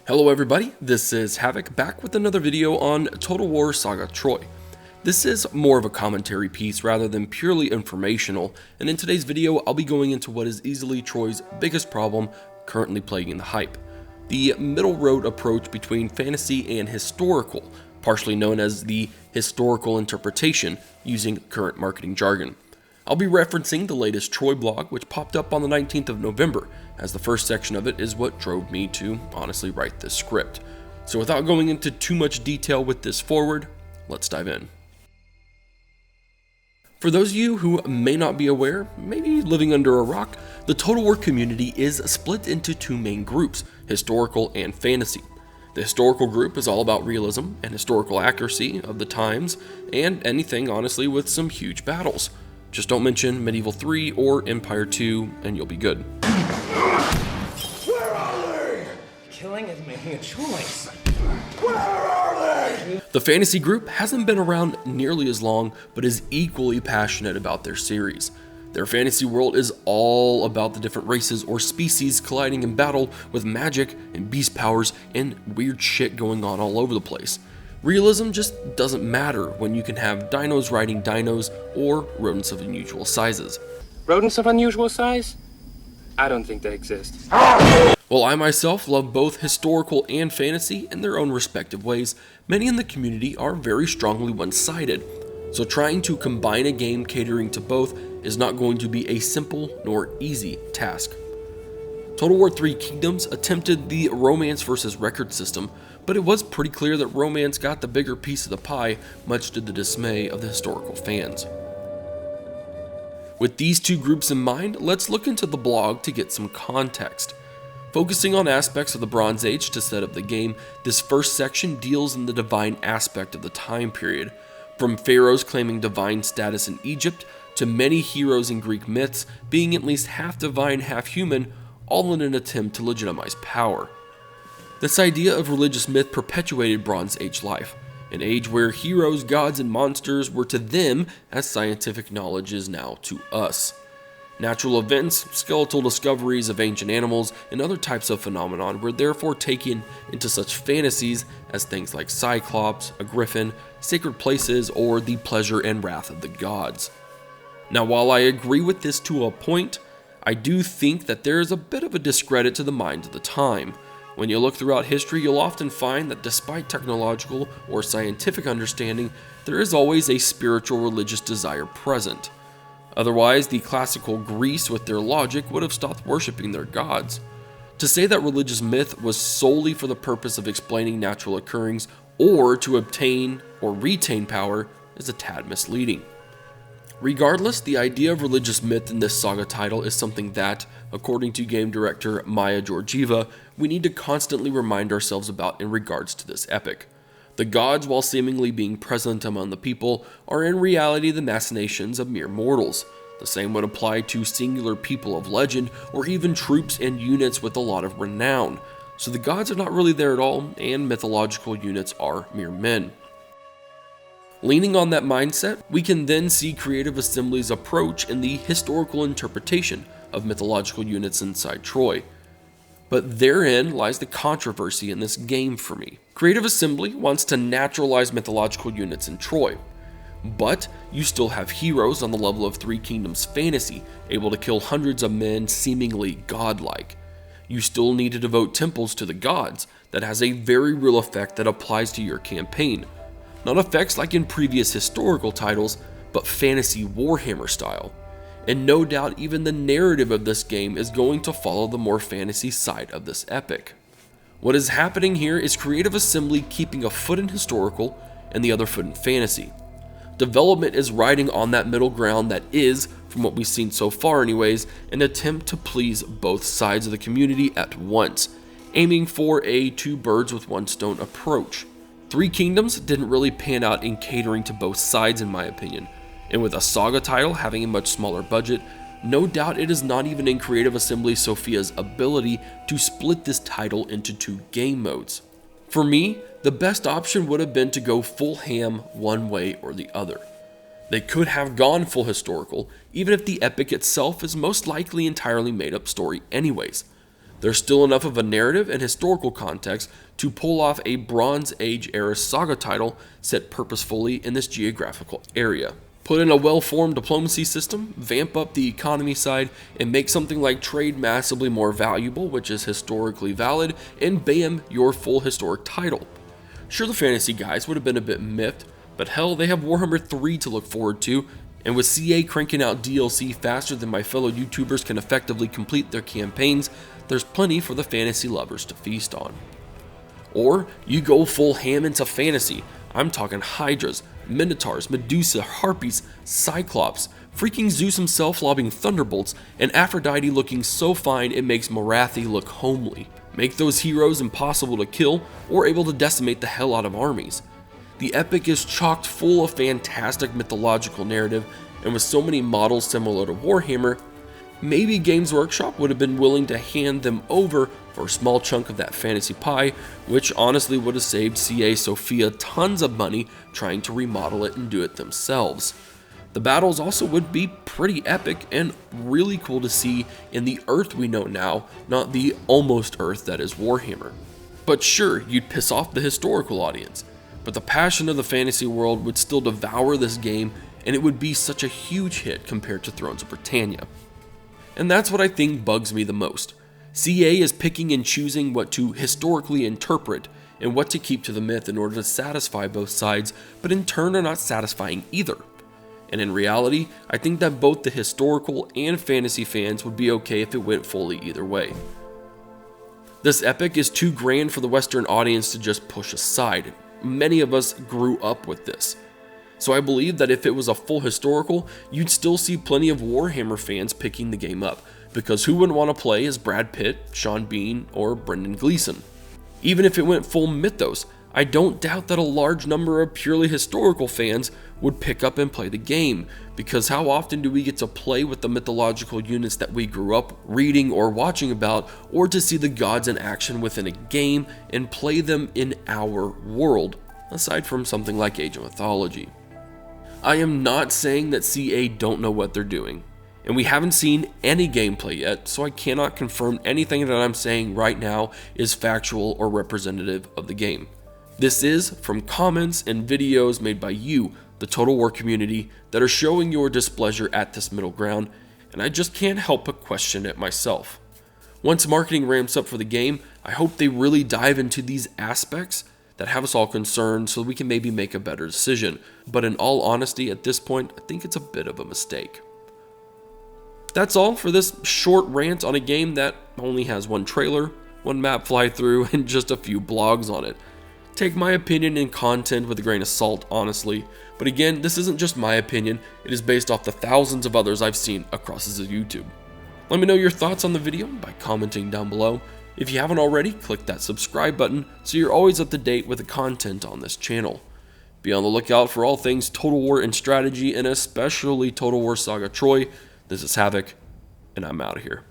Hello everybody, this is Havoc back with another video on Total War Saga Troy. This is more of a commentary piece rather than purely informational, and in today's video I'll be going into what is easily Troy's biggest problem currently plaguing the hype. The middle road approach between fantasy and historical, partially known as the historical interpretation using current marketing jargon. I'll be referencing the latest Troy blog, which popped up on the 19th of November, as the first section of it is what drove me to honestly write this script. So without going into too much detail with this forward, let's dive in. For those of you who may not be aware, maybe living under a rock, the Total War community is split into two main groups, historical and fantasy. The historical group is all about realism and historical accuracy of the times, and anything honestly with some huge battles. Just don't mention Medieval 3 or Empire 2 and you'll be good. Where are they? Killing is making a choice. Where are they? The fantasy group hasn't been around nearly as long, but is equally passionate about their series. Their fantasy world is all about the different races or species colliding in battle with magic and beast powers and weird shit going on all over the place. Realism just doesn't matter when you can have dinos riding dinos or rodents of unusual sizes. Rodents of unusual size? I don't think they exist. While I myself love both historical and fantasy in their own respective ways, many in the community are very strongly one-sided. So trying to combine a game catering to both is not going to be a simple nor easy task. Total War 3 Kingdoms attempted the romance versus record system, but it was pretty clear that romance got the bigger piece of the pie, much to the dismay of the historical fans. With these two groups in mind, let's look into the blog to get some context. Focusing on aspects of the Bronze Age to set up the game, this first section deals in the divine aspect of the time period, from pharaohs claiming divine status in Egypt, to many heroes in Greek myths being at least half divine, half human, all in an attempt to legitimize power. This idea of religious myth perpetuated Bronze Age life, an age where heroes, gods, and monsters were to them as scientific knowledge is now to us. Natural events, skeletal discoveries of ancient animals, and other types of phenomenon were therefore taken into such fantasies as things like Cyclops, a griffin, sacred places, or the pleasure and wrath of the gods. Now, while I agree with this to a point, I do think that there is a bit of a discredit to the mind of the time. When you look throughout history, you'll often find that despite technological or scientific understanding, there is always a spiritual religious desire present. Otherwise, the classical Greece with their logic would have stopped worshipping their gods. To say that religious myth was solely for the purpose of explaining natural occurrings or to obtain or retain power is a tad misleading. Regardless, the idea of religious myth in this saga title is something that, according to game director Maya Georgieva, we need to constantly remind ourselves about in regards to this epic. The gods, while seemingly being present among the people, are in reality the machinations of mere mortals. The same would apply to singular people of legend, or even troops and units with a lot of renown. So the gods are not really there at all, and mythological units are mere men. Leaning on that mindset, we can then see Creative Assembly's approach in the historical interpretation of mythological units inside Troy. But therein lies the controversy in this game for me. Creative Assembly wants to naturalize mythological units in Troy, but you still have heroes on the level of Three Kingdoms fantasy, able to kill hundreds of men seemingly godlike. You still need to devote temples to the gods. That has a very real effect that applies to your campaign. Not effects like in previous historical titles, but fantasy Warhammer style. And no doubt even the narrative of this game is going to follow the more fantasy side of this epic. What is happening here is Creative Assembly keeping a foot in historical and the other foot in fantasy. Development is riding on that middle ground that is, from what we've seen so far anyways, an attempt to please both sides of the community at once, aiming for a two birds with one stone approach. Three Kingdoms didn't really pan out in catering to both sides in my opinion, and with a saga title having a much smaller budget, no doubt it is not even in Creative Assembly Sophia's ability to split this title into two game modes. For me, the best option would have been to go full ham one way or the other. They could have gone full historical, even if the epic itself is most likely entirely made up story anyways. There's still enough of a narrative and historical context to pull off a Bronze Age era saga title set purposefully in this geographical area. Put in a well-formed diplomacy system, vamp up the economy side, and make something like trade massively more valuable, which is historically valid, and bam, your full historic title. Sure, the fantasy guys would have been a bit miffed, but hell, they have Warhammer 3 to look forward to, and with CA cranking out DLC faster than my fellow YouTubers can effectively complete their campaigns, there's plenty for the fantasy lovers to feast on. Or you go full ham into fantasy. I'm talking Hydras, Minotaurs, Medusa, Harpies, Cyclops, freaking Zeus himself lobbing thunderbolts, and Aphrodite looking so fine it makes Morathi look homely. Make those heroes impossible to kill or able to decimate the hell out of armies. The epic is chocked full of fantastic mythological narrative, and with so many models similar to Warhammer, maybe Games Workshop would have been willing to hand them over for a small chunk of that fantasy pie, which honestly would have saved CA Sophia tons of money trying to remodel it and do it themselves. The battles also would be pretty epic and really cool to see in the Earth we know now, not the almost Earth that is Warhammer. But sure, you'd piss off the historical audience, but the passion of the fantasy world would still devour this game, and it would be such a huge hit compared to Thrones of Britannia. And that's what I think bugs me the most. CA is picking and choosing what to historically interpret and what to keep to the myth in order to satisfy both sides, but in turn are not satisfying either. And in reality, I think that both the historical and fantasy fans would be okay if it went fully either way. This epic is too grand for the Western audience to just push aside. Many of us grew up with this. So I believe that if it was a full historical, you'd still see plenty of Warhammer fans picking the game up, because who wouldn't want to play as Brad Pitt, Sean Bean, or Brendan Gleeson? Even if it went full mythos, I don't doubt that a large number of purely historical fans would pick up and play the game, because how often do we get to play with the mythological units that we grew up reading or watching about, or to see the gods in action within a game and play them in our world, aside from something like Age of Mythology. I am not saying that CA don't know what they're doing, and we haven't seen any gameplay yet, so I cannot confirm anything that I'm saying right now is factual or representative of the game. This is from comments and videos made by you, the Total War community, that are showing your displeasure at this middle ground, and I just can't help but question it myself. Once marketing ramps up for the game, I hope they really dive into these aspects that have us all concerned so we can maybe make a better decision. But in all honesty, at this point, I think it's a bit of a mistake. That's all for this short rant on a game that only has one trailer, one map fly through, and just a few blogs on it. Take my opinion and content with a grain of salt, honestly. But again, this isn't just my opinion, it is based off the thousands of others I've seen across this YouTube. Let me know your thoughts on the video by commenting down below. If you haven't already, click that subscribe button so you're always up to date with the content on this channel. Be on the lookout for all things Total War and strategy, and especially Total War Saga Troy. This is Havoc, and I'm out of here.